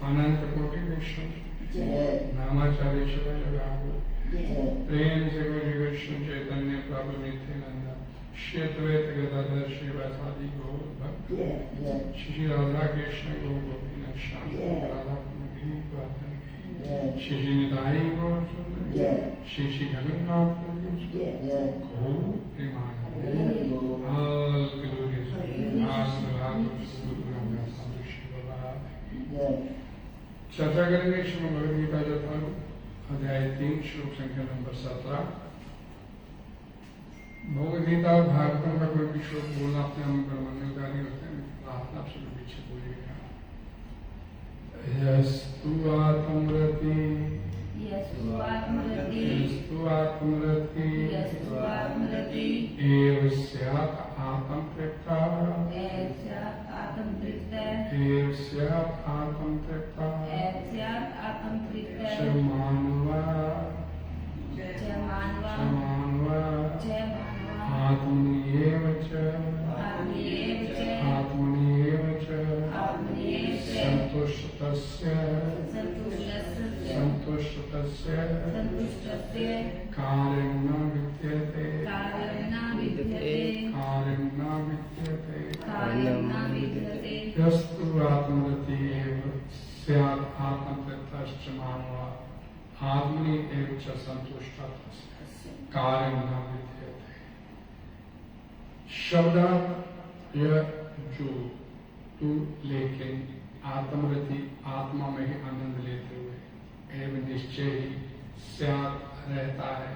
अनंत कोटि विष्णु नामाचार्य शिव जगागुरु प्रेम से कृष्ण चैतन्य प्रभु नित्यानंद श्री अद्वैत गदाधर श्रीवासादि गौर भक्त श्री राधा कृष्ण गौर गोपीनाथ श्याम राधा श्री निताई गौर श्री श्री जगन्नाथ गौर चर्चा करेंगे श्रीमद् भगवद गीता यथा अध्याय 3 श्लोक संख्या नंबर 17। भगवद गीता और भागवतम का कोई भी श्लोक बोलना अपने हम ब्रह्मण्यकारी होते हैं, प्रार्थना से पीछे बोलिएगा। यस्तु आत्मरति एव स्यात् आत्मतृप्ता च मानवा आत्मन्येव च संतुष्टस्य कार्यं न विद्यते यस्तु आत्मरति एव स्यात् आत्मतृप्तश्च मानवा आत्मनि एव च संतुष्टः कार्यं न विद्यते। शब्दार्थ यह जो तू लेकिन आत्मरति आत्मा में ही आनंद लेते हुए एवं निश्चय ही स्यात् रहता है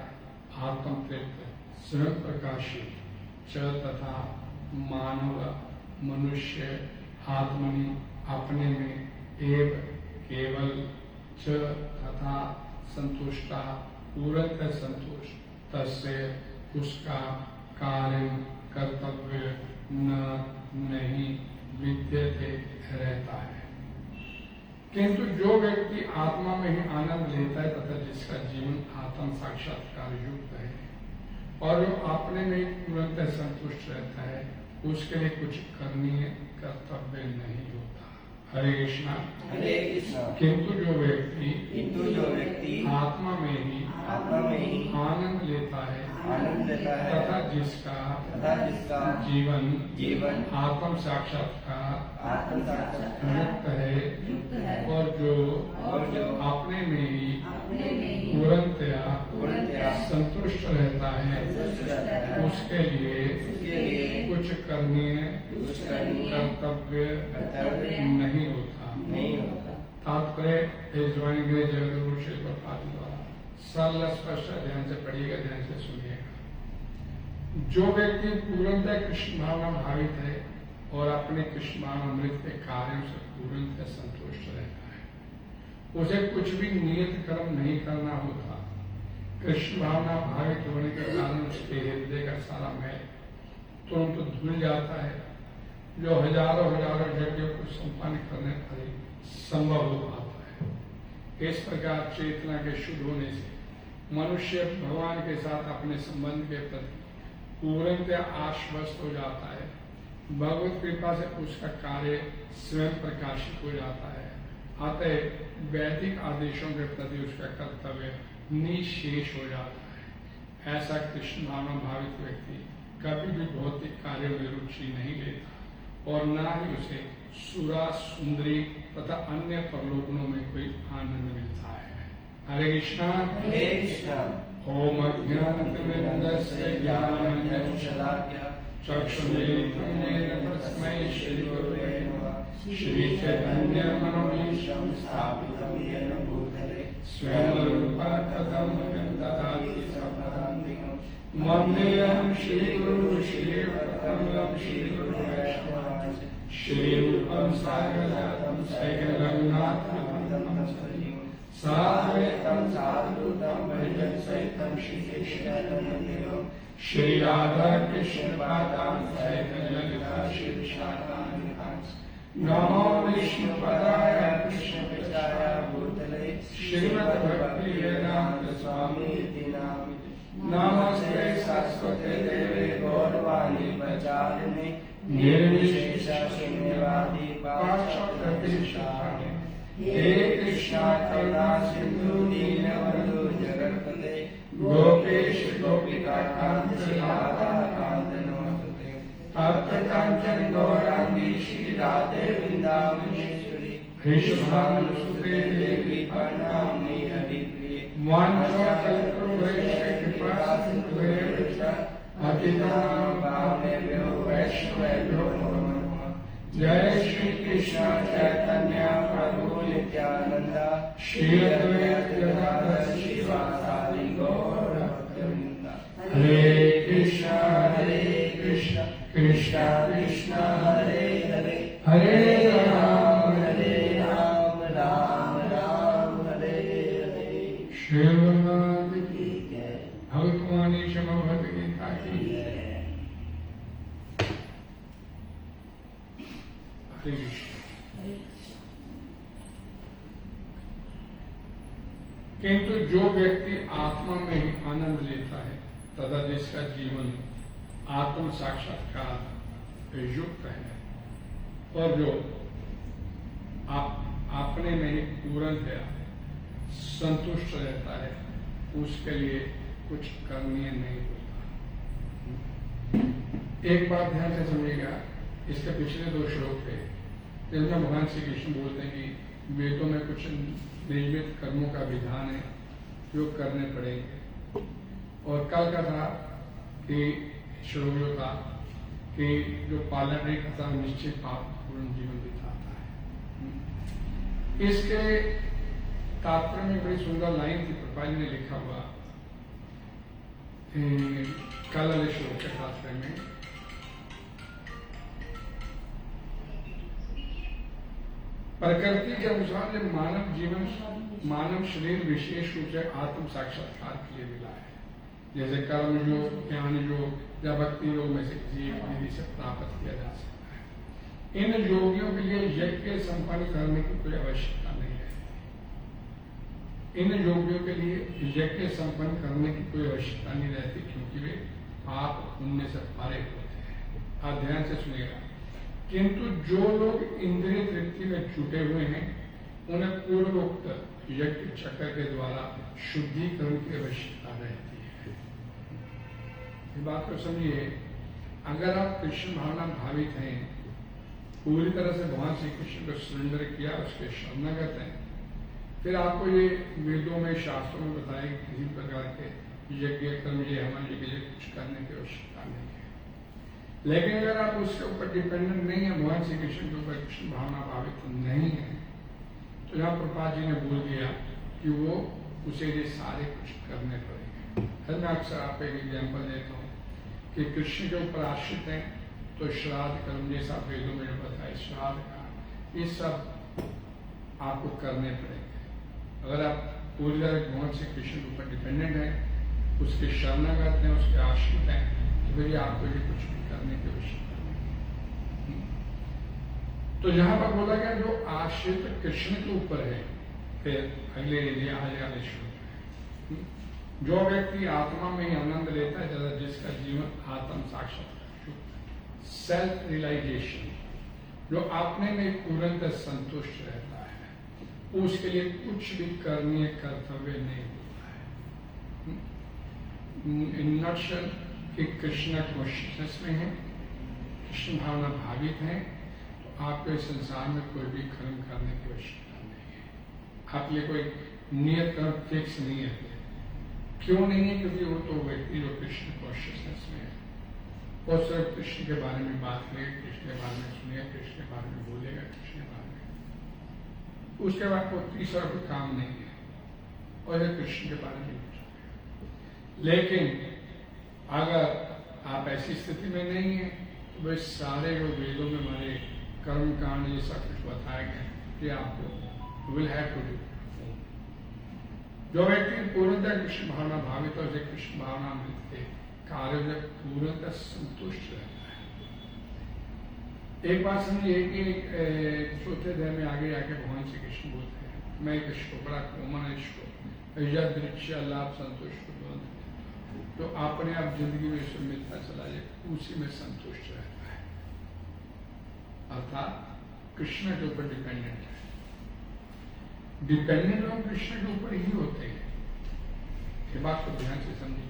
आत्मतृप्त स्वयं प्रकाशी च तथा मानव मनुष्य आत्मनि अपने में एव केवल च तथा संतुष्टा पूर्णतः संतुष्ट तस्य उसका कार्य कर्तव्य नहीं विद्यते रहता है। किंतु जो व्यक्ति आत्मा में ही आनंद लेता है तथा जिसका जीवन आत्म साक्षात्कार युक्त है और जो अपने में पूर्णतः संतुष्ट रहता है उसके लिए कुछ करनीय कर्तव्य नहीं होता। हरे कृष्णा। किंतु जो व्यक्ति आत्मा में ही आनंद लेता है तथा जिसका जीवन आत्म साक्षात्कार युक्त है और जो अपने में ही पूर्णतया संतुष्ट रहता है उसके लिए कुछ करनीय कर्तव्य नहीं होता। तात्पर्य जगद्गुरु श्री प्रभुपाद द्वारा सरल स्पष्ट ध्यान से पढ़िएगा, ध्यान से सुनिएगा। जो व्यक्ति पूर्णतः कृष्ण भावना भावित है और अपने कृष्ण भावनामृत के कार्यों से पूर्णतः संतुष्ट रहता है उसे कुछ भी नियत कर्म नहीं करना होता। कृष्ण भावना भावित होने के कारण उसके हृदय का सारा मैल तुरंत धुल जाता है जो हजारों यज्ञों को संपन्न करने पर ही संभव हो पाता है। इस प्रकार चेतना के शुद्ध होने से मनुष्य भगवान के साथ अपने संबंध के प्रति पूर्णतः आश्वस्त हो जाता है। भगवत कृपा से उसका कार्य स्वयं प्रकाशित हो जाता है। अतः वैदिक आदेशों के प्रति उसका कर्तव्य निशेष हो जाता है। ऐसा कृष्ण भावना भावित व्यक्ति कभी भी भौतिक कार्यों में रुचि नहीं लेता और न ही उसे सुरा सुंदरी तथा अन्य प्रलोभनों में कोई आनंद मिलता है। हरे कृष्णा। ओम अज्ञानतिमिरन्दस्य ज्ञानाञ्जनशलाकया चक्षुरुन्मीलितं येन तस्मै श्रीगुरवे नमः। श्रीचैतन्यमनोभीष्टं स्थापितं येन भूतले स्वयं रूपा कथं ददाति स्वपदान्तिकं वन्देऽहं श्रीगुरुं श्रीपदकमलं श्रीगुरुवैष्णवांश्च श्रीरूपं साग्रजातं सैकलनाथं साद्वैतं साधुतं भजनसहितं श्रीकृष्णदेवं श्री राधा कृष्ण पादान् सहितं श्री विशाखान्वितांश्च नमो विष्णुपदाय कृष्णपृष्ठाय भूतले श्रीमद्भक्तिवेदान्त स्वामीति नामिने नमस्ते सरस्वते देवे गौरवाणी प्रचारिणे निर्विशेष शून्यवादी पाश्चात्य हे कृष्णा करुणा सिंधु दीनबंधु जगत्पते गोपेश गोपिका कांत राधा कांत नमस्ते। तप्त कांचन गौरांगी श्री राधे वृंदावनेश्वरी। कृष्णानुसुते देवी प्रणमामि हरिप्रिये। वाञ्छाकल्पतरुभ्यश्च कृपा सिन्धुभ्येव च पतितानां पावनेभ्यो वैष्णवेभ्यो नमो नमः। जय श्री कृष्ण चैतन्य प्रभु नित्यानंद श्री अद्वैत गदाधर श्रीवासादि गौर भक्तवृंद। हरे कृष्ण कृष्ण कृष्ण हरे हरे हरे राम राम राम हरे हरे। श्री भगवान की जय। भगवानी क्षमा भगवद गीता की जय। किंतु जो व्यक्ति आत्मा में ही आनंद लेता है तथा जिसका जीवन आत्म साक्षात्कार युक्त है और जो अपने में ही पूर्णतया संतुष्ट रहता है उसके लिए कुछ करनीय नहीं होता। एक बात ध्यान से समझिएगा, इसके पिछले 2 श्लोक थे जिनमें भगवान श्री कृष्ण बोलते हैं कि वेदों में कुछ निर्मित कर्मों का विधान है जो करने पड़ेंगे। और कल का था कि श्लोक जो था कि जो पालन नहीं करता निश्चित पाप पूर्ण जीवन बिताता है। इसके तात्पर्य में बड़ी सुंदर लाइन थी, प्रभुपाद जी ने लिखा हुआ कल वाले श्लोक के तात्पर्य में। प्रकृति के अनुसार जब मानव शरीर विशेष रूप से आत्म साक्षात्कार के लिए मिला है, जैसे कर्म योग, ज्ञान योग या भक्ति योग में से किसी एक विधि से प्राप्त किया जा सकता है। इन योगियों के लिए यज्ञ संपन्न करने की कोई आवश्यकता नहीं है। इन योगियों के लिए यज्ञ संपन्न करने की कोई आवश्यकता नहीं रहती क्योंकि वे पाप पुण्य से पारे होते हैं। आप ध्यान से सुनिएगा। किंतु जो लोग इंद्रिय तृप्ति में जुटे हुए हैं उन्हें पूर्वोक्त यज्ञ चक्र के द्वारा शुद्धिकरण की आवश्यकता रहती है। इस बात को समझिए, अगर आप कृष्ण भावना भावित हैं, पूरी तरह से भगवान श्री कृष्ण को सरेंडर किया, उसके शरणागत हैं, फिर आपको ये वेदों में शास्त्रों में बताया किसी प्रकार के यज्ञ कर्म ये हमारे लिए कुछ करने की आवश्यकता नहीं है। लेकिन अगर आप उसके ऊपर डिपेंडेंट नहीं है, भगवान श्री कृष्ण के ऊपर कृष्ण भावना भावित नहीं है, तो यहाँ प्रभुपाद जी ने बोल दिया कि वो उसे ये सारे कुछ करने पड़ेंगे। फिर मैं अक्सर आपको एक एग्जाम्पल देता हूँ कि कृष्ण के ऊपर आश्रित हैं तो श्राद्ध कर्म जैसा वेदों में बताया श्राद्ध का ये सब आपको करने पड़ेंगे। अगर आप पूरी तरह भगवान श्री कृष्ण के ऊपर डिपेंडेंट है, उसके शरणागत हैं, उसके आश्रित हैं, तो फिर आपको ये कुछ करने की आवश्यकता नहीं। तो यहां पर बोला गया जो आश्रित कृष्ण के ऊपर है, फिर अगले श्लोक है जो व्यक्ति आत्मा में ही आनंद लेता है तथा जिसका जीवन आत्म साक्षात्कार सेल्फ रियलाइजेशन, जो अपने में पूर्णतः संतुष्ट रहता है, उसके लिए कुछ भी करनीय कर्तव्य नहीं होता है। इन नटशल कि कृष्ण कॉन्शियसनेस में है, कृष्ण भावना भावित है, तो आपको इस संसार में कोई भी कर्म करने की आवश्यकता नहीं है। आपके लिए कोई नियत कर्म फिक्स नहीं है। क्यों नहीं है? क्योंकि वो तो व्यक्ति जो कृष्ण कॉन्शियसनेस में है वो सिर्फ कृष्ण के बारे में बात करेगा, कृष्ण के बारे में सुनेगा, कृष्ण के बारे में बोलेगा, कृष्ण के बारे में, उसके बाद कोई तीसरा कोई काम नहीं है और ये कृष्ण के बारे में पूछेगा। लेकिन अगर आप ऐसी स्थिति में नहीं है तो वे सारे जो वेदों में हमारे कर्म कांड ये सब कुछ बताया गया कि आपको विल हैव टू डू। जो व्यक्ति पूर्णतः कृष्ण भावना भावित और कृष्ण भावना अमृत के कार्य में पूर्णतः संतुष्ट रहता है। एक बात समझिए कि चौथे अध्याय में आगे आके भगवान श्री कृष्ण बोलते हैं, मैं इसको बड़ा कोमल है, इसको यदृक्ष लाभ संतुष्ट तो अपने आप जिंदगी में इसमें मिलता चला जाए, उसी में संतुष्ट रहता है, अर्थात कृष्ण के ऊपर डिपेंडेंट है। डिपेंडेंट लोग कृष्ण के ऊपर ही होते हैं। ये बात को ध्यान से समझिए।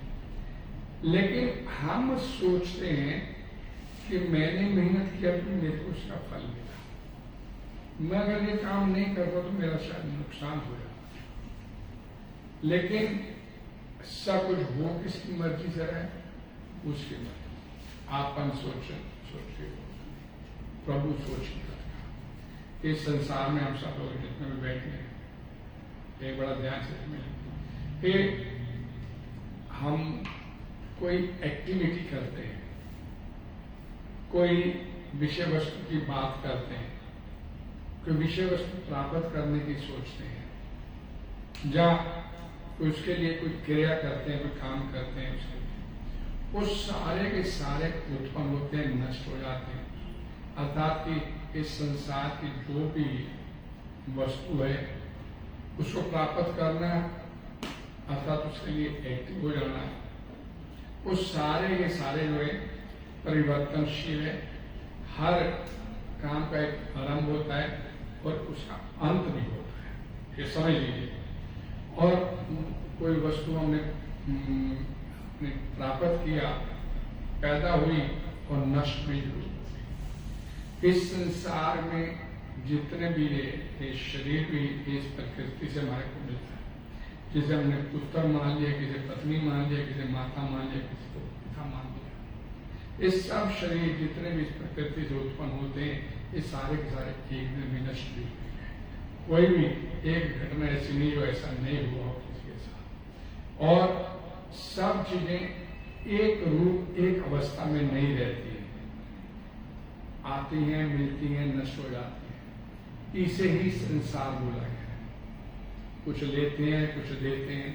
लेकिन हम सोचते हैं कि मैंने मेहनत किया तो मेरे को उसका फल मिला, मैं अगर ये काम नहीं करता तो मेरा शायद नुकसान हो जाता। लेकिन सब कुछ हो किसकी मर्जी से रहे, उसकी मर्जी। आपन सोचे प्रभु सोच नहीं रखा। इस संसार में हम सब लोग जितने भी बैठे हैं, एक बड़ा ध्यान से समझें कि हम कोई एक्टिविटी करते हैं, कोई विषय वस्तु की बात करते हैं, कोई विषय वस्तु प्राप्त करने की सोचते हैं, जहाँ उसके लिए कोई क्रिया करते हैं, कोई काम करते हैं, उसके लिए वो सारे के सारे उत्पन्न होते हैं, नष्ट हो जाते हैं। अर्थात कि इस संसार की जो भी वस्तु है उसको प्राप्त करना, अर्थात उसके लिए एक्टिव हो जाना, वो सारे के सारे जो है परिवर्तनशील है। हर काम का एक आरंभ होता है और उसका अंत भी होता है, ये समझ लीजिए। और कोई वस्तु हमने प्राप्त किया, पैदा हुई और नष्ट भी हुई। इस संसार में जितने भी ये शरीर भी इस प्रकृति से हमारे को मिलता है, जिसे हमने पुत्र मान लिया, किसी पत्नी मान लिया, किसी माता मान लिया, किसी को पिता मान लिया, इस सब शरीर जितने भी इस प्रकृति से उत्पन्न होते हैं, ये सारे के सारे एक दिन में नष्ट भी हुए हैं। कोई भी एक घटना ऐसी नहीं हो ऐसा नहीं हुआ हो किसी के साथ। और सब चीजें एक रूप एक अवस्था में नहीं रहती है, आती हैं, मिलती हैं, नष्ट हो जाती हैं। इसे ही संसार बोला गया है। कुछ लेते हैं, कुछ देते हैं,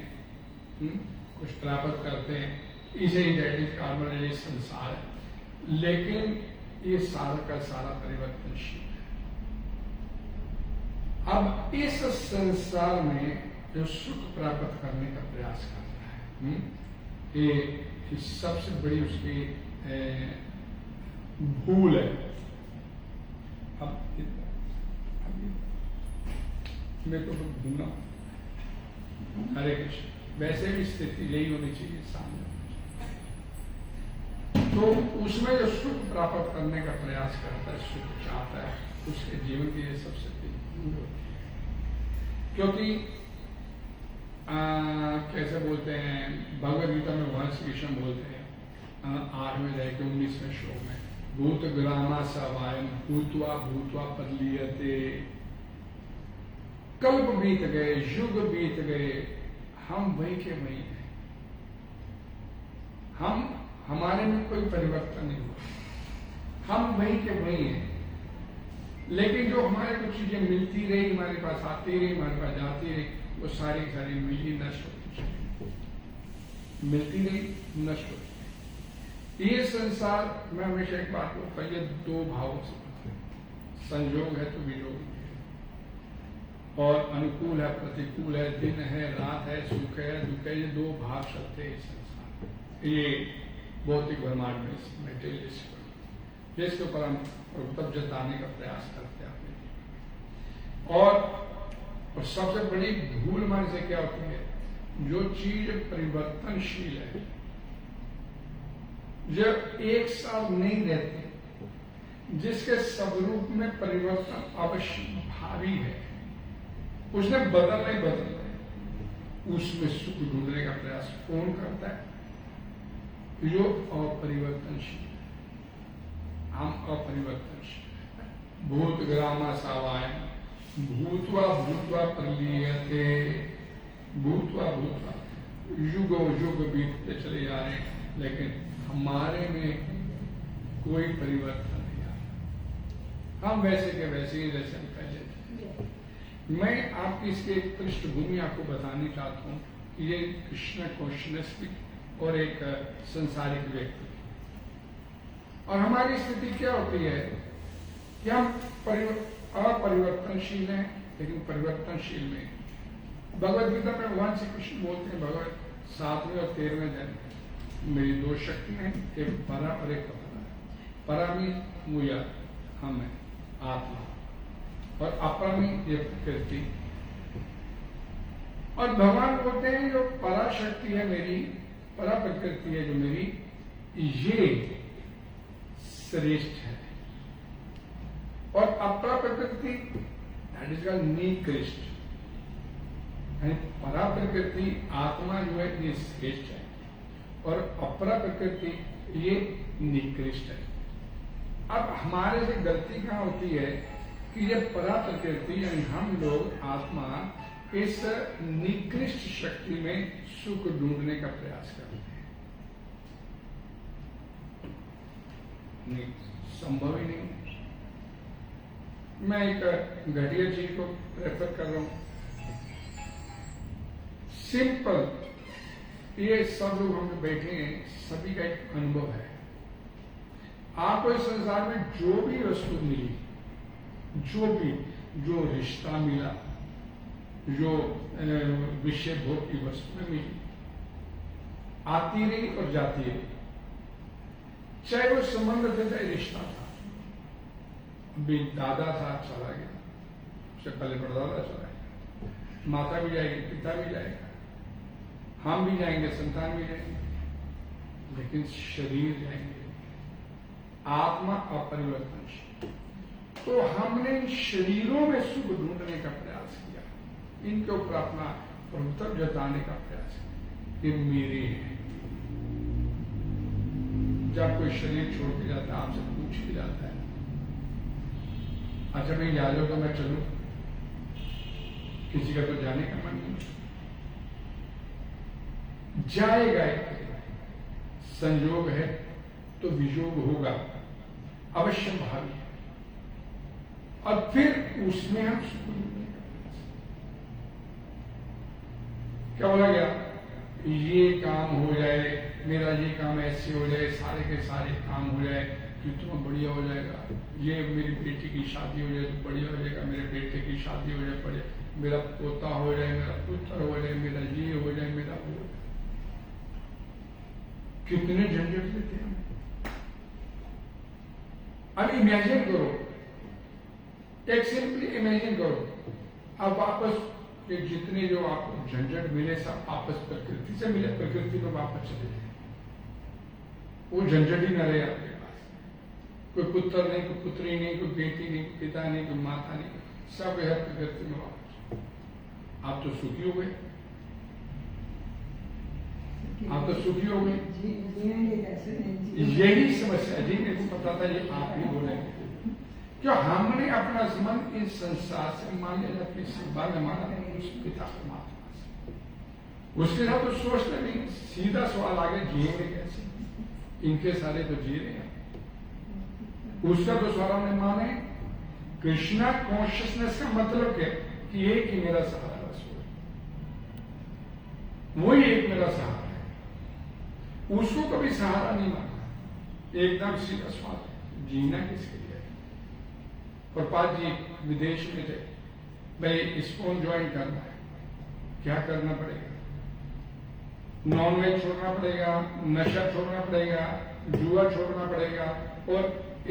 कुछ प्राप्त करते हैं, इसे ही दैट इज कार्बन, ये संसार है। लेकिन ये सारा का सारा परिवर्तनशील है। अब इस संसार में जो सुख प्राप्त करने का प्रयास करता है, ये सबसे बड़ी उसकी भूल है। अब मेरे को भूलना, हरे कृष्ण, वैसे भी स्थिति यही होनी चाहिए सामने। तो उसमें जो सुख प्राप्त करने का प्रयास करता है, सुख चाहता है, उसके जीवन की ये सबसे बड़ी भूल होती है। क्योंकि कैसे बोलते हैं, भगवद गीता में भगवान श्री कृष्ण बोलते हैं 8वें अध्याय के 19वें श्लोक में, भूत ग्रामा सवायम भूतवा भूतवा पदलीयते। कल्प बीत गए, युग बीत गए, हम वही के वही हैं। हमारे में कोई परिवर्तन नहीं हुआ, हम वही के वही हैं। लेकिन जो हमारे को चीजें मिलती रही, हमारे पास आती रही, हमारे पास जाती रही, वो सारी सारी मिली नष्ट होती चली, मिलती रही, नष्ट होती रही। ये संसार, मैं हमेशा एक बात बोलता हूं, ये दो भावों से बनता है। संयोग है तो वियोग है, और अनुकूल है प्रतिकूल है, दिन है रात है, सुख है दुख है, ये दो भाव चलते हैं संसार। ये भौतिक ब्रह्मांड में मेटेरियलिस्ट, जिसके ऊपर हम तब जताने का प्रयास करते हैं अपने। और सबसे बड़ी भूल हमारे से क्या होती है, जो चीज परिवर्तनशील है, जो एक साथ नहीं रहती, जिसके स्वरूप में परिवर्तन अवश्य भावी है, उसने बदलना ही बदलना है। उसमें सुख ढूंढने का प्रयास कौन करता है? जो अपरिवर्तनशील, हम अपरिवर्तनशील। भूत ग्रामा सावायम भूतवा भूतवा प्रलीयते, भूतवा भूतवा, युगो युग बीतते चले जा रहे हैं, लेकिन हमारे में कोई परिवर्तन नहीं आया। हम वैसे के वैसे ही जैसे हम पहले थे। मैं आपकी इसकी एक पृष्ठभूमि आपको बतानी चाहता हूँ कि ये कृष्ण कॉन्शियसनेस और एक संसारिक व्यक्ति, और हमारी स्थिति क्या होती है कि हम अपरिवर्तनशील हैं, लेकिन परिवर्तनशील में। भगवद गीता में भगवान श्री कृष्ण बोलते हैं, भगवत 7वें और 13वें अध्याय, मेरी दो शक्ति हैं, एक परा और एक अपरा। परा में मुया, हम है आत्मा, और अपरा में ये प्रकृति। और भगवान बोलते हैं जो पराशक्ति है मेरी, परा प्रकृति है जो मेरी, ये श्रेष्ठ है, और अपरा प्रकृति दैट इज कॉल्ड निकृष्ट। परा प्रकृति आत्मा जो है ये श्रेष्ठ है, और अपरा प्रकृति ये निकृष्ट है। अब हमारे से गलती कहां होती है कि ये परा प्रकृति यानी हम लोग आत्मा इस निकृष्ट शक्ति में सुख ढूंढने का प्रयास करते हैं। संभव ही नहीं। मैं एक घटिया चीज को प्रेफर कर रहा हूं, सिंपल, ये सब लोग हम बैठे हैं, सभी का एक अनुभव है। आपको इस संसार में जो भी वस्तु मिली, जो रिश्ता मिला, जो विषय भोग की वस्तुएं मिली, आती रही और जाती रही, चाहे वो संबंध था चाहे रिश्ता था। अभी दादा था, चला गया, उससे पहले परदादा चला गया, माता भी जाएगी, पिता भी जाएगा, हम भी जाएंगे, संतान भी जाएंगे, लेकिन शरीर जाएंगे। आत्मा अपरिवर्तनशील। तो हमने इन शरीरों में सुख ढूंढने का प्रयास किया, इनके ऊपर अपना प्रभुत्व जताने का प्रयास किया, ये मेरे हैं। जब कोई शरीर छोड़ के जाता है, आपसे पूछ के जाता है, अच्छा मैं जा जाऊं तो मैं चलूं? किसी का तो जाने का मन नहीं, जाएगा। संयोग है तो वियोग होगा, अवश्य भावी है, और फिर उसमें हम सुख ढूंढने का प्रयास। क्या बोला गया? ये काम हो जाए, मेरा ये काम ऐसे हो जाए, सारे के सारे काम हो जाए कि तुम बढ़िया हो जाएगा, ये मेरी बेटी की शादी हो जाए तो बढ़िया हो जाएगा, मेरे बेटे की शादी हो जाए बढ़िया, मेरा पोता हो जाए, मेरा पुत्र हो जाए, मेरा ये हो जाए, मेरा वो हो जाए। कितने झंझट लेते हैं। अब इमेजिन करो, एक सिंपली इमेजिन करो, अब वापस ये जितने जो आपको झंझट मिले सब वापस प्रकृति से मिले, प्रकृति में वापस चले जाए, वो झंझट ही न रहे आपके पास। कोई पुत्र नहीं, कोई पुत्री नहीं, कोई बेटी नहीं, कोई पिता नहीं, कोई माता नहीं, सब यह प्रकृति में वापस। आप तो सुखी हो गए, आप तो सुखी हो गए। यही समस्या जी, मेरे को पता था ये आप ही बोलेंगे, क्यों हमने अपना संबंध इस संसार से मान लिया, अपनी संबंध हमारा पिता परमात्मा से, उसके साथ तो सोचते नहीं। सीधा सवाल आगे, जिएंगे कैसे? इनके सारे तो जी रहे हैं, उसका तो सवाल हमने माने। कृष्णा कॉन्शियसनेस का मतलब क्या कि एक ही मेरा सहारा बस हो, वही एक मेरा सहारा है, उसको कभी सहारा नहीं माना। एकदम सीधा सवाल, जीना किसके लिए? प्रपात जी विदेश में थे, भाई इस्कॉन ज्वाइन करना है, क्या करना पड़ेगा? नॉनवेज छोड़ना पड़ेगा, नशा छोड़ना पड़ेगा, जुआ छोड़ना पड़ेगा, और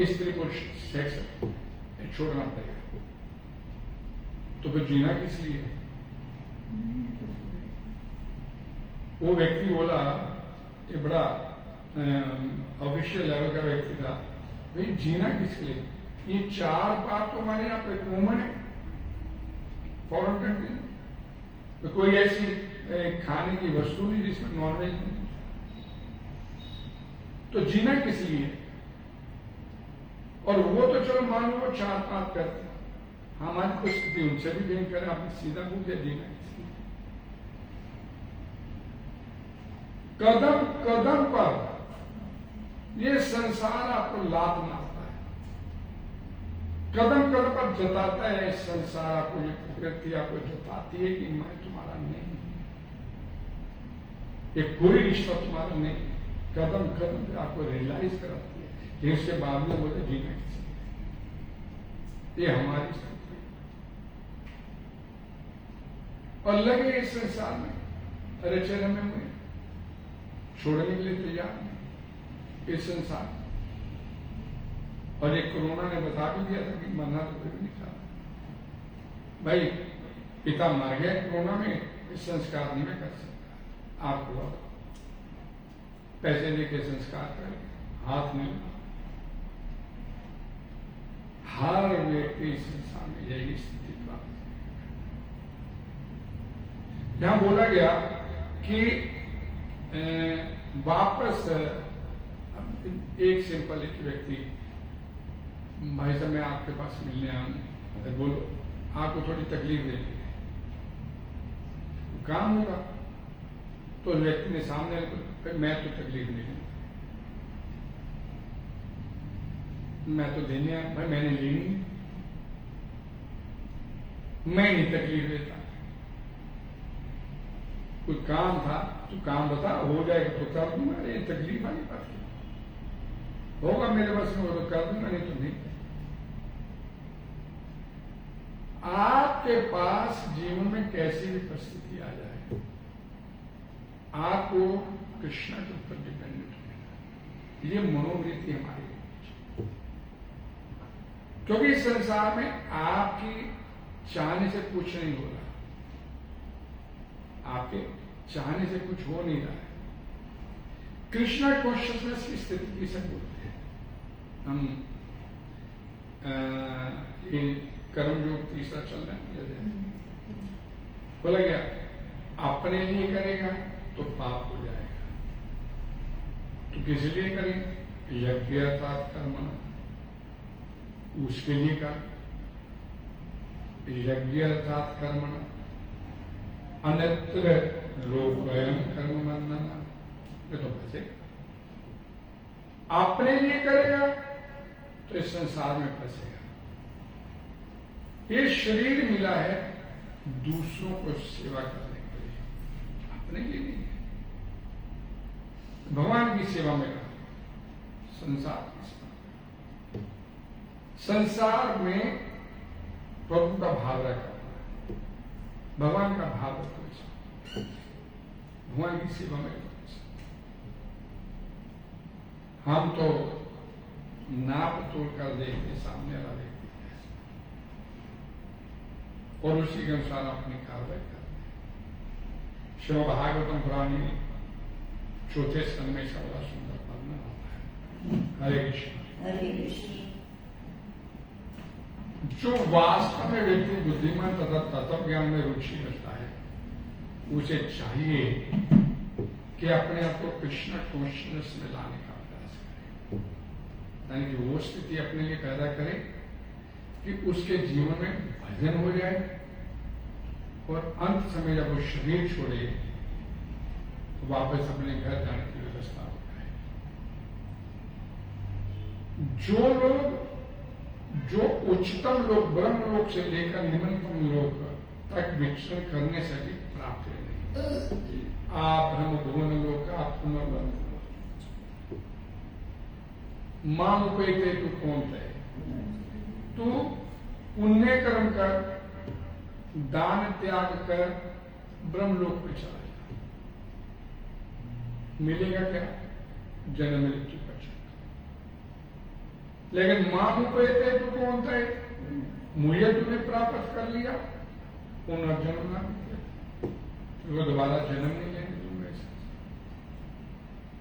स्त्री पुरुष सेक्स छोड़ना पड़ेगा। तो फिर जीना किस लिए? वो व्यक्ति बोला, ये बड़ा ऑफिशियल लेवल का व्यक्ति था, भाई जीना किस लिए? ये 4 बात तो हमारे यहाँ पे कॉमन है फॉरेन कंट्री में, तो कोई ऐसी खाने की वस्तु नहीं जिसमें नॉनवेज नहीं, तो जीना किस लिए? और वो तो चलो मान लो वो 4-5 करते, हमारी परिस्थिति उनसे भी नहीं करे, आपने सीधा पूछे जीना किस लिए? कदम कदम पर ये संसार आपको लात मारता है, कदम कदम पर जताता है संसार आपको, ये प्रकृति आपको जताती है कि मैं तुम्हारा नहीं, ये कोई रिश्ता तुम्हारा नहीं। कदम कदम पर आपको रियलाइज कराती है कि इसके बाद में बोले जीना किसी, ये हमारी स्थिति है। और लगे इस संसार में, अरे चेहरे में हुए छोड़ने के लिए तैयार नहीं इस संसार। और एक कोरोना ने बता भी दिया था कि मरना तो कोई भी नहीं चाहता। भाई पिता मर गया कोरोना में, इस संस्कार नहीं मैं कर सकता, आपको पैसे लेके संस्कार करें, हाथ नहीं। हर व्यक्ति संसार में यही स्थिति प्राप्त है। यहां बोला गया कि वापस एक सिंपल एक व्यक्ति, भाई साहब मैं आपके पास मिलने आऊं, बोलो आपको थोड़ी तकलीफ देती है, काम होगा तो व्यक्ति ने सामने, मैं तो तकलीफ नहीं दूंगा, मैं तो देने आया, भाई मैंने लेनी, मैं नहीं तकलीफ देता। कोई काम था तो काम बता, हो जाएगा तो कर दूंगा, ये तकलीफ वाली बात है, होगा मेरे पास में वो तो कर दूंगा, नहीं तो नहीं। आपके पास जीवन में कैसी भी परिस्थिति आ जाए, आपको कृष्ण के ऊपर डिपेंडेंट है, ये मनोवृत्ति हमारी, क्योंकि इस संसार में आपकी चाहने से कुछ नहीं हो रहा, आपके चाहने से कुछ हो नहीं रहा है। कृष्णा कॉन्शियसनेस की स्थिति किसे बोलते हैं? हम ये कर्म योग तीसरा चल रहा है, बोला गया अपने लिए करेगा तो पाप हो जाएगा, तो किस लिए करेंगे? यज्ञ अर्थात कर्म, उसके लिए कर, यज्ञ अर्थात कर्म, अन्यत्र लोकवयम कर्म बंधना, ये तो बचे। अपने लिए करेगा तो इस संसार में फंसेगा। ये शरीर मिला है दूसरों को सेवा करने के लिए, अपने लिए नहीं है। भगवान की सेवा में रहा, संसार की सेवा, संसार में प्रभु का भाव रखा, भगवान का भाव रखो, भगवान की सेवा में रखो। हम तो नाप तोड़ कर देखते सामने वाला व्यक्ति और उसी के अनुसार अपनी कार्रवाई करते हैं। श्रीमद् भागवतम पुराण में चौथे स्कंद में इसका बड़ा सुंदर वर्णन होता है। हरे कृष्ण। हरे कृष्ण। जो वास्तव में व्यक्ति बुद्धिमान तथा तत्व ज्ञान में रुचि रखता है, उसे चाहिए कि अपने आप को कृष्ण कॉन्शियसनेस में लाने का प्रयास करे, यानी कि वो स्थिति अपने लिए पैदा करे कि उसके जीवन में भजन हो जाए और अंत समय जब वो शरीर छोड़े तो वापस अपने घर जाने की व्यवस्था हो जाए। जो लोग, जो उच्चतम लोग ब्रह्म लोक से लेकर निम्नतम लोक तक विचरण करने से भी प्राप्त नहीं, आप ब्रह्म भुवन लोक, आप पुनर्ब्रह्म मां उपैते तू कौन है, तू पुण्य कर्म कर, दान त्याग कर ब्रह्मलोक में चला जा, मिलेगा क्या? जन्म मृत्यु का चक्र। लेकिन मां उपैते तू कौन है, मुझे तुम्हें प्राप्त कर लिया, पुनर्जन्म ना वो दोबारा जन्म नहीं लेंगे तुम ऐसे।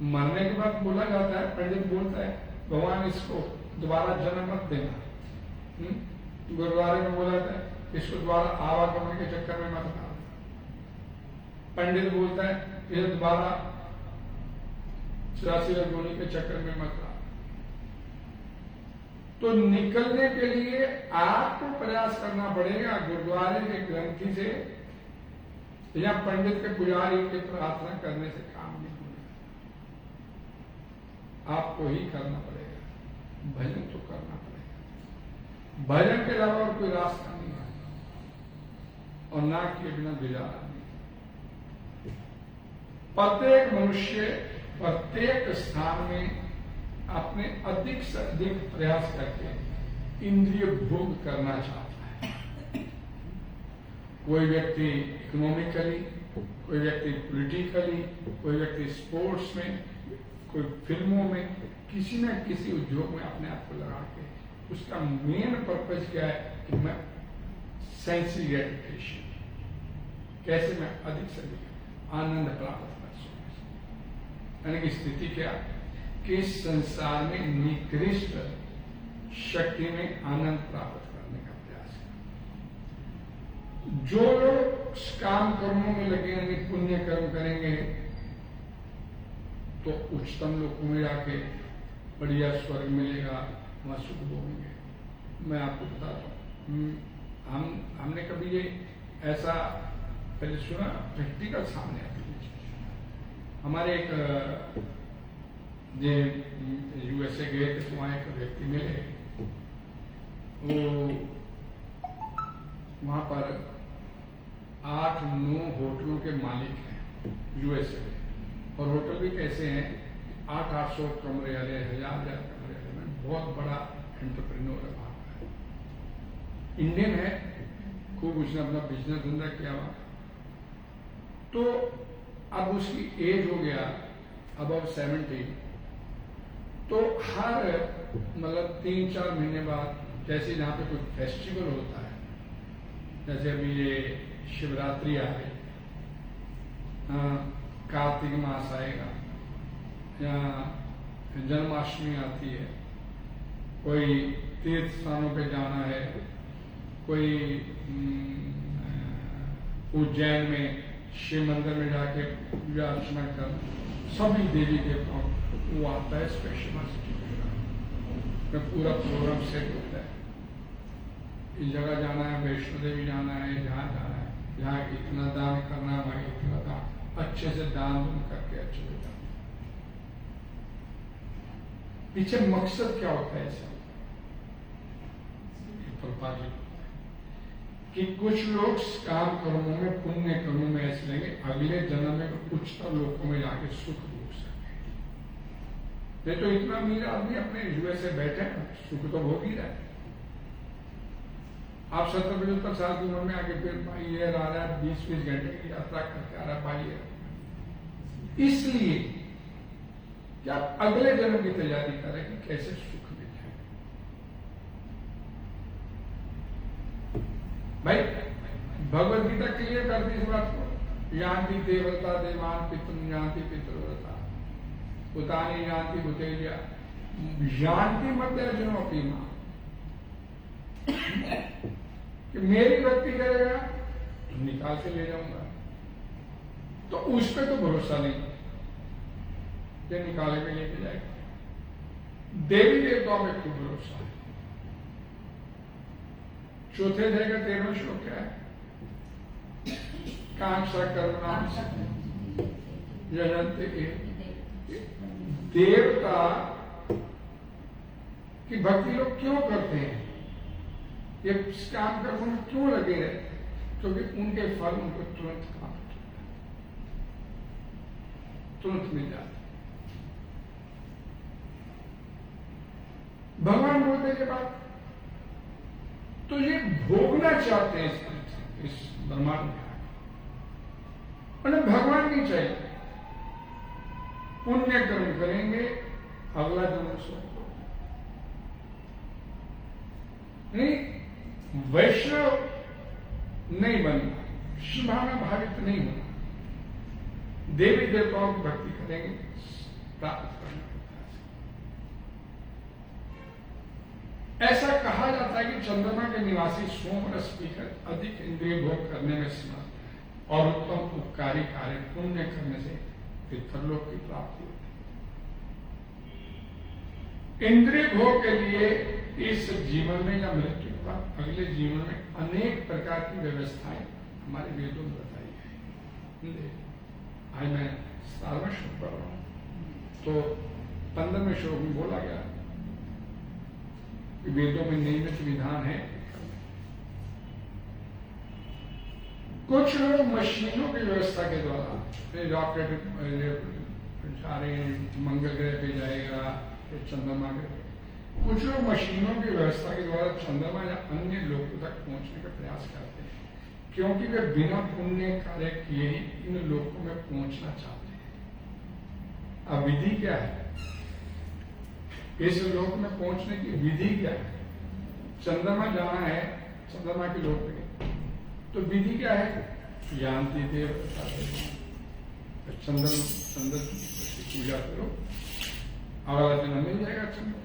मरने के बाद बोला जाता है, पंडित बोलता है भगवान इसको दोबारा जन्म मत देना, गुरुद्वारे में बोला जाता है इसको दोबारा आवागमन के चक्कर में मत डालना। पंडित बोलता है इसे दोबारा 84 योनि के चक्कर में मत डालना। तो निकलने के लिए आपको प्रयास करना पड़ेगा। गुरुद्वारे के ग्रंथी से या पंडित के पुजारी की प्रार्थना करने से काम नहीं होगा, आपको ही करना पड़ेगा, भजन तो करना पड़ेगा। भजन के अलावा और कोई रास्ता नहीं है और ना किए बिना गुजारा नहीं। प्रत्येक मनुष्य प्रत्येक स्थान में अपने अधिक से अधिक प्रयास करके इंद्रिय भोग करना चाहता है। कोई व्यक्ति इकोनॉमिकली, कोई व्यक्ति पॉलिटिकली, कोई व्यक्ति स्पोर्ट्स में, कोई फिल्मों में, किसी न किसी उद्योग में अपने आप को लगा के उसका मेन पर्पज क्या है कि मैं सेंसरी ग्रेटिफिकेशन, कैसे मैं अधिक से अधिक आनंद प्राप्त कर सकूं। यानी कि स्थिति क्या कि इस संसार में निकृष्ट शक्ति में आनंद प्राप्त करने का प्रयास है। जो लोग काम कर्मों में लगे यानी पुण्य कर्म करेंगे तो उच्चतम लोकों में जाके बढ़िया स्वर्ग मिलेगा, वहां सुख भोगेंगे। मैं आपको बताता हूं, हमने कभी ये ऐसा पहले सुना, प्रैक्टिकल सामने आती है। हमारे एक जो यूएसए गए थे तो वहां एक व्यक्ति मिले, वो वहां पर 8-9 होटलों के मालिक हैं यूएसए में। और होटल भी कैसे हैं, 800 कमरे वाले, 1000 कमरे वाले में, बहुत बड़ा एंटरप्रेन्योर है वहां का, इंडियन है, खूब उसने अपना बिजनेस धंधा किया हुआ। तो अब उसकी एज हो गया अबव 70, तो हर मतलब 3-4 महीने बाद जैसे जहाँ पे कोई फेस्टिवल होता है, जैसे अभी ये शिवरात्रि आ गई, कार्तिक मास आएगा, या जन्माष्टमी आती है, कोई तीर्थ स्थानों पे जाना है, कोई उज्जैन में शिव मंदिर में जाके पूजा अर्चना कर, सभी देवी देवताओं वो आता है स्पेशल में पूरा प्रोग्राम सेट होता है। इस जगह जाना है, वैष्णो देवी जाना है, जहाँ जाना है, जहाँ इतना दान करना है, वहां इतना दान, अच्छे से दान करके अच्छे से जाना। पीछे मकसद क्या होता है ऐसा कि कुछ लोग काम कर्मों में, पुण्य कर्मों में ऐसे लगे अगले जन्म में उच्चतर लोकों में जाके सुख भोग सके। तो इतना अमीर आदमी अपने यूएसए बैठे सुख तो भोग ही रहा है। आप 70-75 साल की उम्र में आके फिर भाई ये आ रहा है 20-20 घंटे की यात्रा करके आ रहा है भाई, इसलिए कि आप अगले जन्म की तैयारी करें कि कैसे सुख मिल जाए। भाई भगवद गीता क्लियर करती इस बात को, यान्ति देवता देवान पितृ यान्ति पितृव्रता उतानी यान्ति भूतेलिया यान्ति मध्य अर्जुनोपी मां, कि मेरी भक्ति करेगा तो निकाल के ले जाऊंगा। तो उस पर तो भरोसा नहीं ये निकाले के लेके जाएगा। देवी देवताओं में खूब भरोसा है। चौथे अध्याय का 13वां श्लोक क्या है, कांक्षा कर्मणाम यजन्ते, देवता की भक्ति लोग क्यों करते हैं, ये काम कर्मों में क्यों लगे रहते, क्योंकि उनके फल उनको तुरंत प्राप्त तुरंत मिल जाते। भगवान बोलते के बाद तो ये भोगना चाहते हैं इस ब्रह्मांड में, उन्हें भगवान नहीं चाहिए। पुण्य कर्म करेंगे, अगला जन्म स्वर्ग नहीं, वैष्णव नहीं बनना, शिवाना भावित नहीं होना, देवी देवताओं की भक्ति करेंगे, प्राप्त करना। ऐसा कहा जाता है कि चंद्रमा के निवासी सोमरस पीकर अधिक इंद्रिय भोग करने में समर्थ है और उत्तम उपकारी कार्य पुण्य करने से पितरलोक की प्राप्ति होती है। इंद्रिय भोग के लिए इस जीवन में या मृत्यु के बाद अगले जीवन में अनेक प्रकार की व्यवस्थाएं हमारे वेदों में बताई गई। आज मैं 17वां श्लोक पढ़ रहा हूं, तो 15वें श्लोक में बोला गया कि वेदों में नियमित विधान है। कुछ लोग मशीनों की व्यवस्था के द्वारा रॉकेट सारे मंगल ग्रह पे जाएगा, चंद्रमा ग्रह, कुछ लोग मशीनों की व्यवस्था के द्वारा चंद्रमा या अन्य लोकों तक पहुंचने का प्रयास करते हैं, क्योंकि वे बिना पुण्य कार्य किए ही इन लोकों में पहुंचना चाहते हैं। अब विधि क्या है, इस लोक में पहुंचने की विधि क्या है? चंद्रमा जाना है, चंद्रमा के लोक में, तो विधि क्या है? यान्ति देवव्रता देवाः। चंद्र की पूजा करो, अगला जन्म मिल जाएगा चंद्र।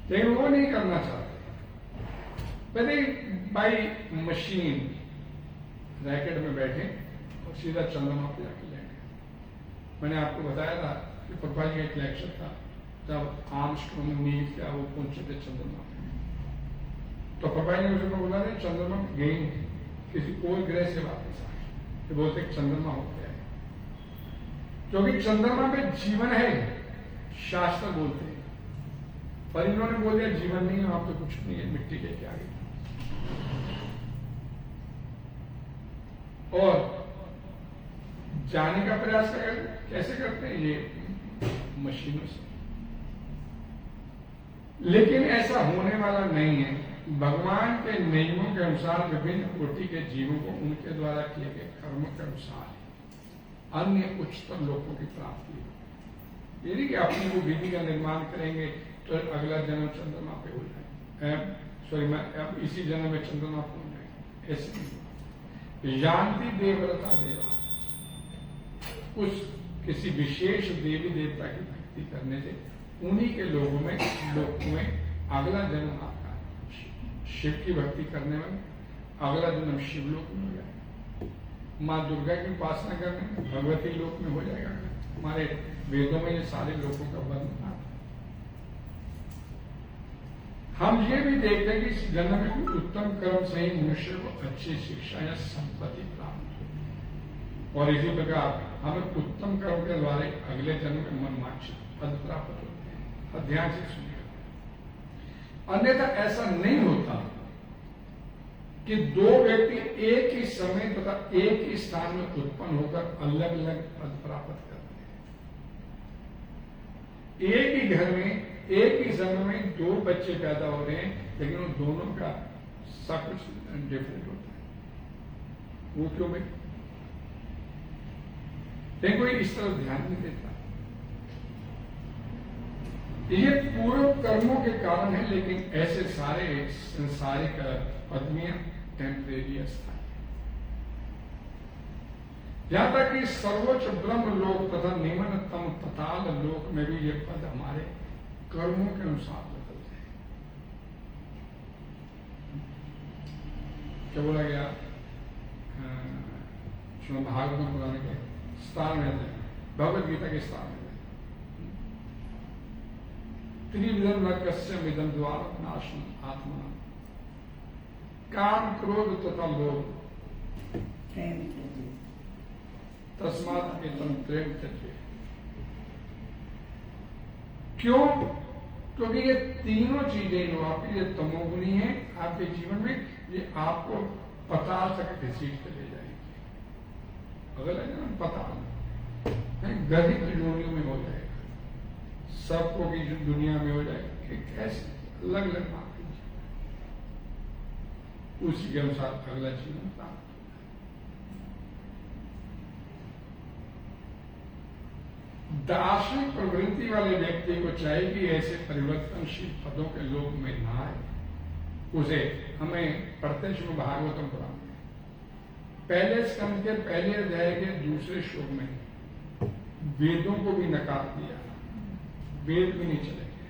लेकिन वो नहीं करना चाहते। पहले बाई मशीन रैकेट में बैठे और सीधा चंद्रमा पे जाके लेंगे। मैंने आपको बताया था कि प्रभा जी का एक लेक्चर था, जब आर्मस्ट्रॉन्ग नील क्या वो पहुंचे थे चंद्रमा पे, तो प्रभा जी ने मुझे बोला था चंद्रमा गई किसी कोई ग्रह से वापस आए, तो बोलते चंद्रमा हो गया है, क्योंकि चंद्रमा पे जीवन है, शास्त्र बोलते हैं। पर इन्होंने बोल दिया जीवन नहीं है, वहां पे कुछ नहीं है, मिट्टी के क्या गई। और जाने का प्रयास कैसे करते हैं? ये मशीनों से। लेकिन ऐसा होने वाला नहीं है। भगवान के नियमों के अनुसार विभिन्न कोटि के जीवों को उनके द्वारा किए गए कर्मों के अनुसार अन्य उच्चतम लोगों की प्राप्ति हो। यदि कि अपनी वो विधि का निर्माण करेंगे तो अगला जन्म चंद्रमा पे हो जाए, सॉरी मैं अब इसी जन्म में चंद्रमा पे हो जाए, ऐसे नहीं। यान्ति देवव्रता देवा, उस किसी विशेष देवी देवता की भक्ति करने से उन्हीं के लोगों में अगला जन्म आता है। शिव की भक्ति करने में अगला जन्म शिवलोक में हो जाएगा, माँ दुर्गा की उपासना करने भगवती लोक में हो जाएगा। हमारे वेदों में ये सारे लोगों का वर्णन आता है। हम ये भी देखते हैं कि इस जन्म में उत्तम कर्म से ही मनुष्य को अच्छी शिक्षा या संपत्ति प्राप्त हो, और इसी प्रकार हमें उत्तम कर्म के द्वारा अगले जन्म में मनवांछित पद प्राप्त होते हैं। ध्यान से सुनिए, अन्यथा ऐसा नहीं होता कि दो व्यक्ति एक ही समय तथा एक ही स्थान में उत्पन्न होकर अलग अलग पद प्राप्त करते हैं। एक ही घर में एक ही समय में दो बच्चे पैदा हो रहे हैं, लेकिन उन दोनों का सब कुछ डिफरेंट होता है। वो क्यों भाई? लेकिन कोई इस तरह ध्यान नहीं देता। ये पूर्व कर्मों के कारण है, लेकिन ऐसे सारे संसारिक पदवियां टेम्परेरी स्थायी। यहां तक कि सर्वोच्च ब्रह्म लोक तथा निम्नतम पताल लोक में भी ये पद हमारे कर्मों के अनुसार बदलते हैं। क्या बोला गया? भागवत पुराण के स्थान में, भगवद गीता के स्थान में, त्रिविधम नरकस्य मिदम द्वार नाशम आत्मा, काम क्रोध तथा लोभ तस्मात् एतम प्रेम त्यजेत्। क्यों? क्योंकि ये तीनों चीजें जो आपकी ये तमोगुनी है आपके जीवन में, ये आपको पताल तक घसीट के ले जाएंगे। अगर है ना पताल गरीब योनियों में हो जाएगा, सबको की दुनिया में हो जाएगा कि कैसे अलग अलग बात, उसी के अनुसार अगला जीवन प्राप्त। दार्शनिक प्रवृत्ति वाले व्यक्ति को चाहिए कि ऐसे परिवर्तनशील पदों के लोक में न आए। उसे हमें पढ़ते हैं भागवतम पुराण में पहले स्कंद के पहले अध्याय के दूसरे श्लोक में वेदों को भी नकार दिया, वेद भी नहीं चलेंगे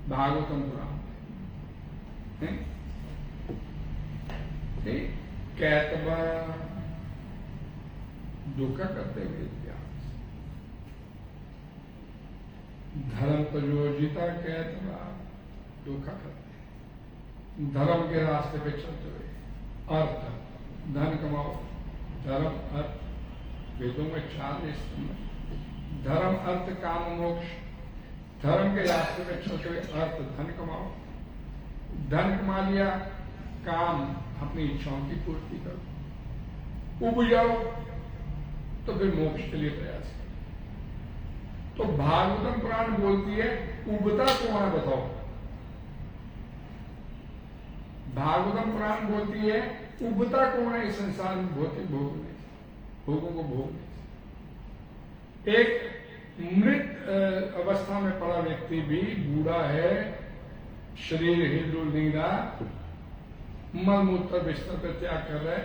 भागवतम पुराण में। कैतवा धोखा करते वेद धर्म प्रयोजिता कहता धोखा करते, धर्म के रास्ते पे चलते हुए अर्थ धन कमाओ, धर्म अर्थ वेदों में 4 स्तंभ, धर्म अर्थ काम मोक्ष, धर्म के रास्ते पे चलते हुए अर्थ धन कमाओ, धन कमा लिया काम अपनी इच्छाओं की पूर्ति करो, उब जाओ तो फिर मोक्ष के लिए प्रयास। तो भागवतम पुराण बोलती है उबता कौन है बताओ? भागवतम पुराण बोलती है उबता कौन है इस संसार में? भौतिक भोग नहीं, भोगों को भोग नहीं। एक मृत अवस्था में पड़ा व्यक्ति भी बूढ़ा है, शरीर हिलडुल नहीं रहा, मल मूत्र बिस्तर पर त्याग कर रहा है,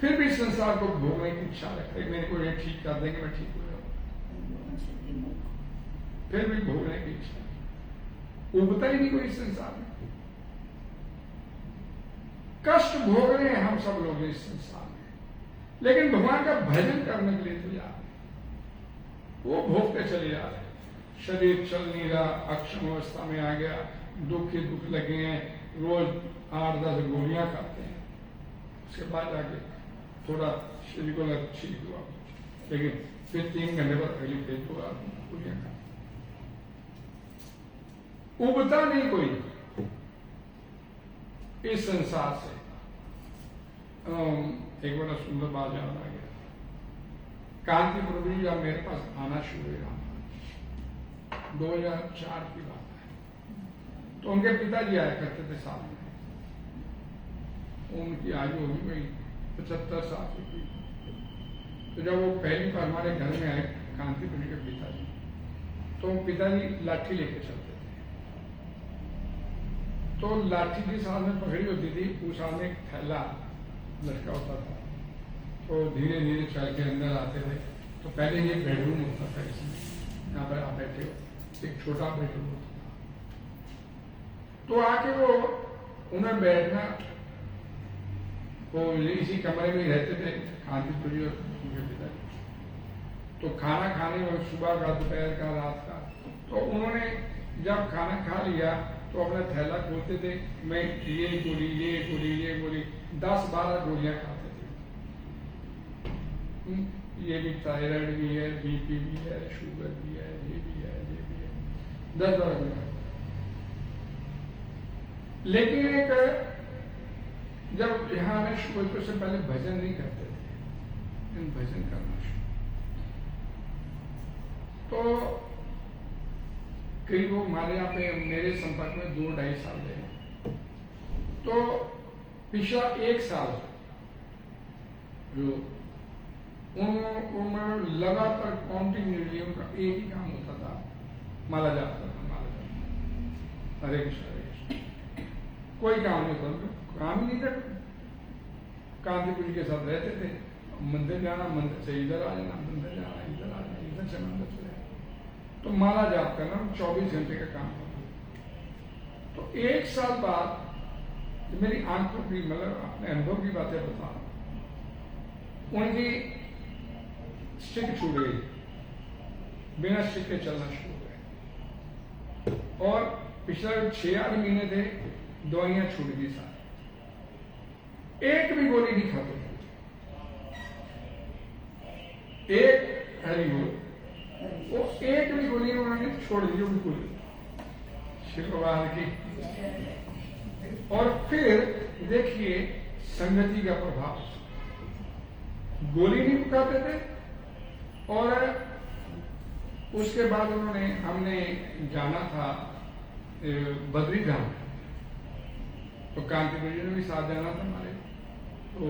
फिर भी संसार को भोगने की इच्छा रखते, मेरे को ये ठीक कर देंगे मैं ठीक हो जाऊँ, फिर भी भोगने की इच्छा, उबता ही नहीं कोई संसार में। कष्ट भोग रहे हैं हम सब लोग इस संसार में, लेकिन भगवान का भजन करने के लिए तो जा रहे, वो भोगते चले जा रहे। शरीर चल नहीं रहा, अक्षम अवस्था में आ गया, दुख ही दुख लगे हैं, रोज 8-10 गोलियां खाते हैं, उसके बाद आगे थोड़ा शरीर को लग ठीक हुआ, लेकिन फिर 3 घंटे बाद अगली फिर हुआ गोलियां खाते। उबता नहीं कोई इस संसार से। एक बड़ा सुंदर बात याद आ गया, कांति प्रभु जी जब मेरे पास आना शुरू हुआ, 2004 की बात है, तो उनके पिताजी आया करते थे साथ में, उनकी आयु होगी भाई 75 साल की। तो जब वो पहली बार हमारे घर में आए कांति प्रभु के पिताजी, तो पिताजी लाठी लेके चलते थे, तो लाठी की साथ में पकड़ी होती थी, उस साथ में एक थैला लटका होता था, तो धीरे धीरे चल के अंदर आते थे। तो पहले ये बेडरूम होता था, इसमें यहाँ पर आप बैठे हो, एक छोटा बेडरूम होता था, तो आके वो उन्हें बैठना, वो इसी कमरे में रहते थे कांति प्रभु उनके पिताजी। तो खाना खाने में सुबह का, दोपहर का, रात का, तो उन्होंने जब खाना खा लिया तो अपना थैला खोलते थे, मैं ये गोली ये गोली ये गोली 10-12 गोलियां खाते थे। ये भी थायराइड भी है, बीपी भी है, शुगर भी है, ये भी है, ये भी है, 10-12 गोलियां। लेकिन एक जब यहाँ में शुरू से पहले भजन नहीं करते थे, भजन करना शुरू, तो करीब वो हमारे यहाँ पे मेरे संपर्क में 2-2.5 साल रहे। तो पिछला 1 साल जो उनमें लगातार कॉन्टिन्यूली उनका एक ही काम होता था, माला जाप करना, माला जाप, हरे कृष्ण हरे कृष्ण, कोई काम नहीं होता, काम ही नहीं था। कांति प्रभु के साथ रहते थे, मंदिर जाना, मंदिर से इधर आ जाना, मंदिर जाना, इधर आ जाना, इधर से मंदिर से, तो माला जाप करना 24 घंटे का काम था। तो 1 साल बाद मेरी आंखों की, मतलब अपने अनुभव की बातें बता, उनकी स्टिक छूट गई, बिना स्टिक के चलना शुरू हो गए, और पिछले 6-8 महीने थे दवाइयां छूट गई सारी, एक भी गोली नहीं खाते थे, एक हरी बोल, वो एक भी गोली उन्होंने छोड़ दी बिल्कुल, शुक्रवार की। और फिर देखिए संगति का प्रभाव, गोली नहीं खाते थे, और उसके बाद उन्होंने, हमने जाना था बद्री धाम, तो कांति प्रभु जी ने भी साथ जाना था हमारे, तो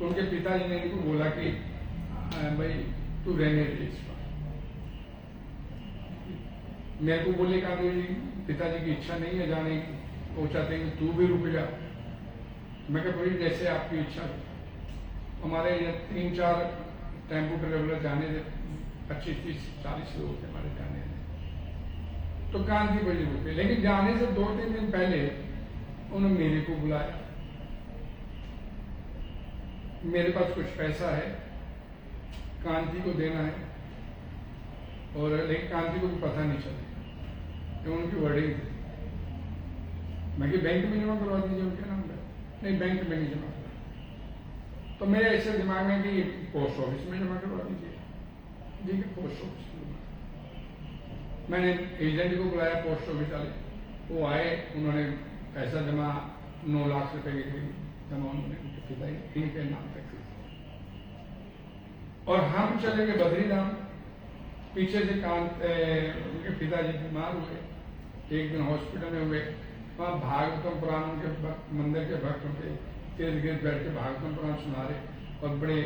उनके पिताजी ने इनको बोला कि भाई तू रहने दे इस बार। मेरे को बोले कांति जी पिताजी की इच्छा नहीं है जाने की, वो चाहते हैं तू भी रुक जा। मैं कहा भाई जैसे आपकी इच्छा। हमारे 3-4 टेम्पो ट्रेवलर जाने थे, 25-30-40 लोग थे हमारे जाने में, तो कांति बजे रुके, लेकिन जाने से 2-3 दिन पहले उन्होंने मेरे को बुलाया, मेरे पास कुछ पैसा है, कांति को देना है, और लेकिन कांति को भी पता नहीं चलेगा, तो उनकी वर्डिंग थी। मैं कि बैंक में जमा करवा दीजिए उनके नाम पर, नहीं बैंक में नहीं जमा करा, तो मेरे ऐसे दिमाग में कि पोस्ट ऑफिस में जमा करवा दीजिए, ठीक है पोस्ट ऑफिस में। मैंने एजेंट को बुलाया पोस्ट ऑफिस वाले, वो आए, उन्होंने पैसा जमा 9 लाख रुपए के करीब जमा उन्होंने उनके पिताजी इनके नाम तक, और हम चले गए बद्री धाम। पीछे से उनके पिताजी बीमार हुए, 1 दिन हॉस्पिटल में हुए, वहाँ भागवतम पुराण उनके मंदिर के भक्त के तेज गिर बैठ के भागवतम पुराण सुना रहे, और बड़े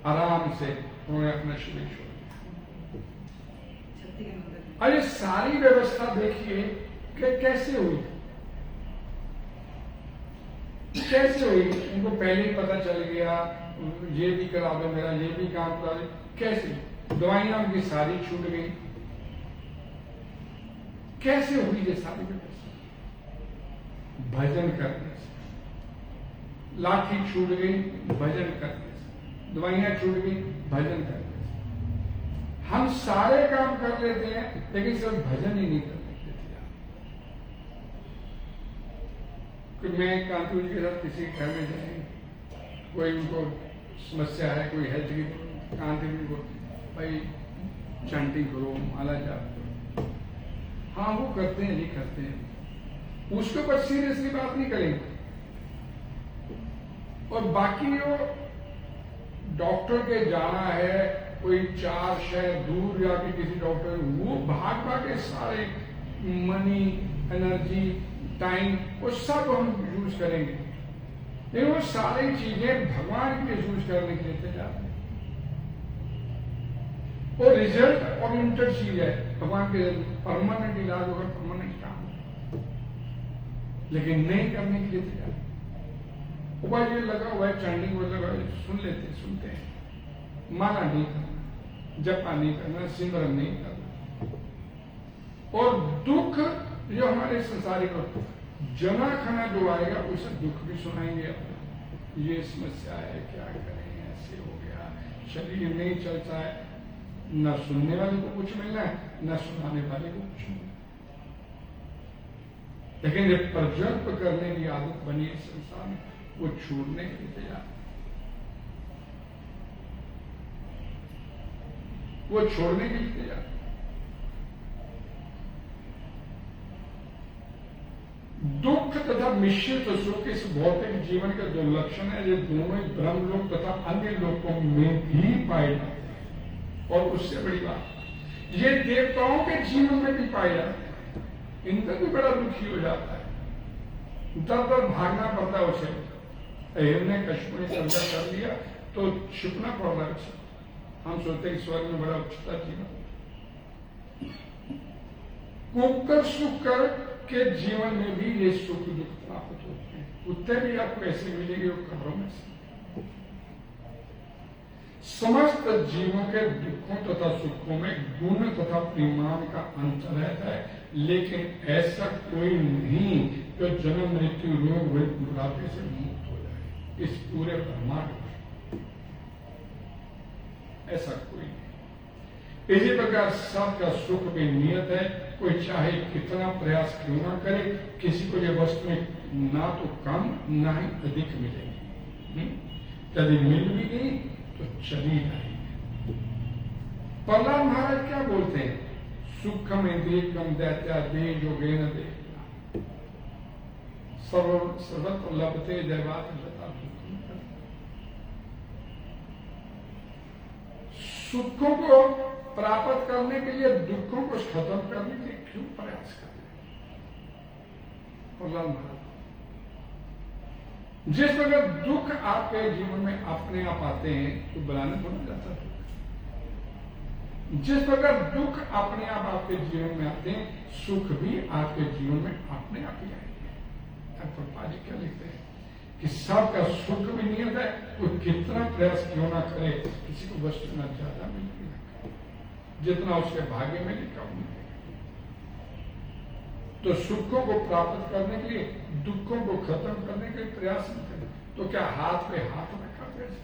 आराम से उन्होंने अपना शरीर छोड़ दिया। और ये सारी व्यवस्था देखिए कि कैसे हुई। कैसे हुई? उनको पहले ही पता चल गया, ये भी करा दो मेरा, ये भी काम करा दो। कैसे? दवाइयां उनकी सारी छूट गई। कैसे हुई ये सारी व्यवस्था? भजन करने से। लाठी छूट गई, भजन करने से। दवाइयां छूट गई, भजन करने से। हम सारे काम कर लेते हैं लेकिन सिर्फ भजन ही नहीं करते। मैं कांतू जी के साथ किसी घर में जाए, कोई उनको समस्या है, कोई हेल्थ की, कांतू जी को भाई चैंटिंग करो, माला जाप करो। हाँ वो करते हैं, नहीं करते हैं, उसके ऊपर सीरियसली बात नहीं करेंगे। और बाकी जो डॉक्टर के जाना है, कोई 4 शहर दूर जाके किसी डॉक्टर, वो भाग भाग के सारे मनी, एनर्जी, टाइम, वो सब हम यूज करेंगे, लेकिन वो सारी चीजें भगवान के लिए यूज करने के लिए तैयार हैं। वो रिजल्ट ओरिएंटेड चीज है, भगवान के परमानेंट इलाज होगा, परमानेंट काम, लेकिन नहीं करने के लिए तैयार। उपाय ये लगा हुआ है, चैंटिंग में लगा है, सुनते हैं, माला नहीं करना, जपा नहीं करना, सिमरन नहीं करना। और दुख जो हमारे संसारिक जना खाना जो आएगा उसे दुख भी सुनाएंगे अपना, ये समस्या है, क्या करें, ऐसे हो गया, शरीर नहीं चलता है। न सुनने वाले को कुछ मिलना है, न सुनाने वाले को कुछ मिलना है। लेकिन जब प्रजल्प करने की आदत बनी है संसार में, वो छोड़ने के लिए तैयार, वो छोड़ने के लिए तैयार। दुख तथा मिश्रित सुख इस भौतिक जीवन के जो लक्षण है, ये दोनों ही ब्रह्मलोक तथा अन्य लोकों में भी पाए जाते हैं। और उससे बड़ी बात, ये देवताओं के जीवन में भी पाए जाते हैं। इनका भी बड़ा दुखी हो जाता है, दर दर भागना पड़ता है उसे। हिरण्य कश्यप ने कब्जा कर लिया तो छुपना पड़ रहा है उसे। हम सोचते हैं स्वर्ग में बड़ा उच्चता जीवन, कुकर सुख कर के जीवन में भी ये सुख दुख प्राप्त होते हैं। कुत्ते भी आपको ऐसे मिलेंगे वो कब्रों में से। समस्त जीवों के दुखों तथा सुखों में गुण तथा परिमाण का अंतर रहता है, लेकिन ऐसा कोई नहीं जो जन्म मृत्यु रोग बुढ़ापे से मुक्त हो जाए इस पूरे ब्रह्मांड में। ऐसा कोई नहीं। इसी प्रकार सबका सुख भी नियत है, कोई चाहे कितना प्रयास क्यों ना करे, किसी को ये वस्तुएं ना तो कम ना ही अधिक मिलेगी। यदि मिल भी गई तो चली जाएगी। प्रहलाद महाराज क्या बोलते हैं? सुखम इंद्रियम दैत्या दे जोगे न दे सर्वत्र लभते दैवात लता। सुखों को प्राप्त करने के लिए दुखों को खत्म करने के लिए क्यों प्रयास करें? प्रहलाद महाराज, जिस प्रकार दुख आपके जीवन में अपने आप आते हैं तो बुलाने बन जाता है। जिस प्रकार दुख अपने आप आपके जीवन में आते हैं, सुख भी आपके जीवन में अपने आप ही आएंगे। प्रभुपाद जी क्या लिखते हैं कि सबका सुख भी नियत है, कोई कितना प्रयास क्यों ना करे, किसी को वस्तु ना ज्यादा मिलेगी, जितना उसके भाग्य में लिखा मिलेगा। तो सुखों को प्राप्त करने के लिए, दुखों को खत्म करने के लिए प्रयास नहीं करें तो क्या हाथ पे हाथ रखा कैसे?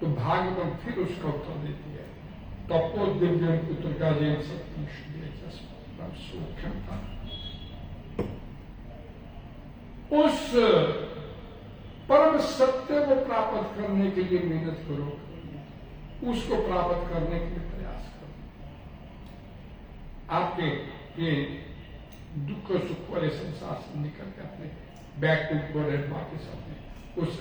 तो भागवतम फिर उसका उत्तर देती है, तपो दिव्य पुत्र का जैन सत्य सूक्ष्मता। उस परम सत्य को प्राप्त करने के लिए मेहनत करो, उसको प्राप्त करने के लिए प्रयास करो। आपके ये दुख सुख वाले संसार से निकल के अपने बैक टू गॉड बाकी सब उस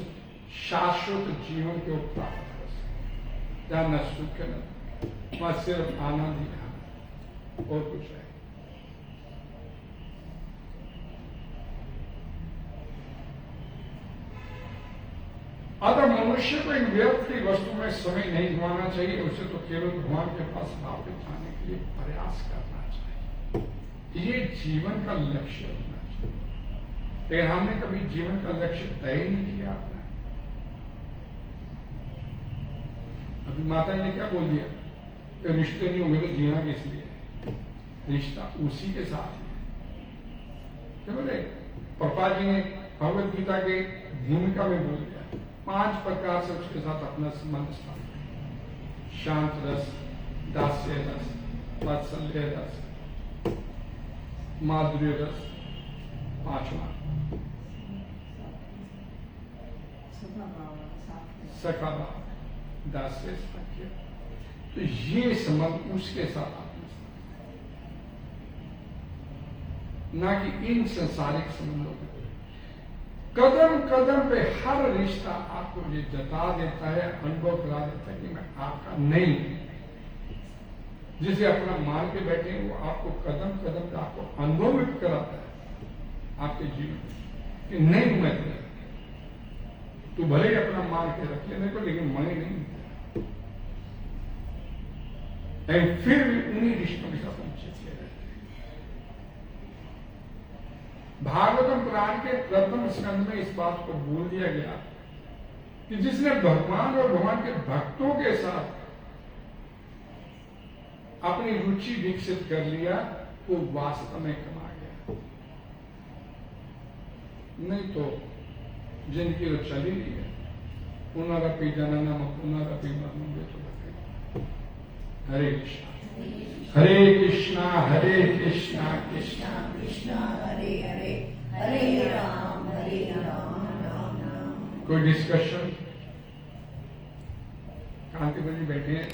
शाश्वत जीवन को प्राप्त कर सकते, जहां न सुख न वहां सिर्फ आनंद ही आनंद और कुछ है। अगर मनुष्य को इन व्यर्थ की वस्तु में समय नहीं गंवाना चाहिए, उसे तो केवल भगवान के पास वापस जाने के लिए प्रयास करना चाहिए। ये जीवन का लक्ष्य होना चाहिए। लेकिन हमने कभी जीवन का लक्ष्य तय ही नहीं किया अपना। अभी माता ने क्या बोल दिया, तो रिश्ते नहीं होंगे तो जीना किस लिए? रिश्ता उसी के साथ है। क्या बोले प्रभुपाद जी ने भगवत गीता के भूमिका में बोल दिया, 5 प्रकार से उसके साथ अपना संबंध स्थापित: शांत रस, दास्य रस, वात्सल्य रस, माधुर्य रस, 5वां सखा भाव, दास्य सख्य। तो ये संबंध उसके साथ आपने ना कि इन संसारिक संबंधों में। कदम कदम पे हर रिश्ता आपको ये जता देता है, अनुभव करा देता है कि मैं आपका नहीं हूं। जिसे अपना मान के बैठे हैं वो आपको कदम कदम पे आपको अनुभव भी कराता है आपके जीवन में कि नहीं मैं तेरा, तू भले ही अपना मान के रख ले मेरे को, लेकिन मैं नहीं। फिर भी उन्हीं रिश्तों के साथ हम चिपके रहते हैं। भागवतम पुराण के प्रथम स्कंद में इस बात को बोल दिया गया कि जिसने भगवान और भगवान के भक्तों के साथ अपनी रुचि विकसित कर लिया वो वास्तव में कमा गया, नहीं तो जिनकी तो चली रही है पुनरपि जननम पुनरपि मरणम वे तो लगे। हरे कृष्णा हरे कृष्णा कृष्णा कृष्णा हरे हरे हरे राम राम राम। कोई डिस्कशन? कांतिपुर जी बैठे हैं।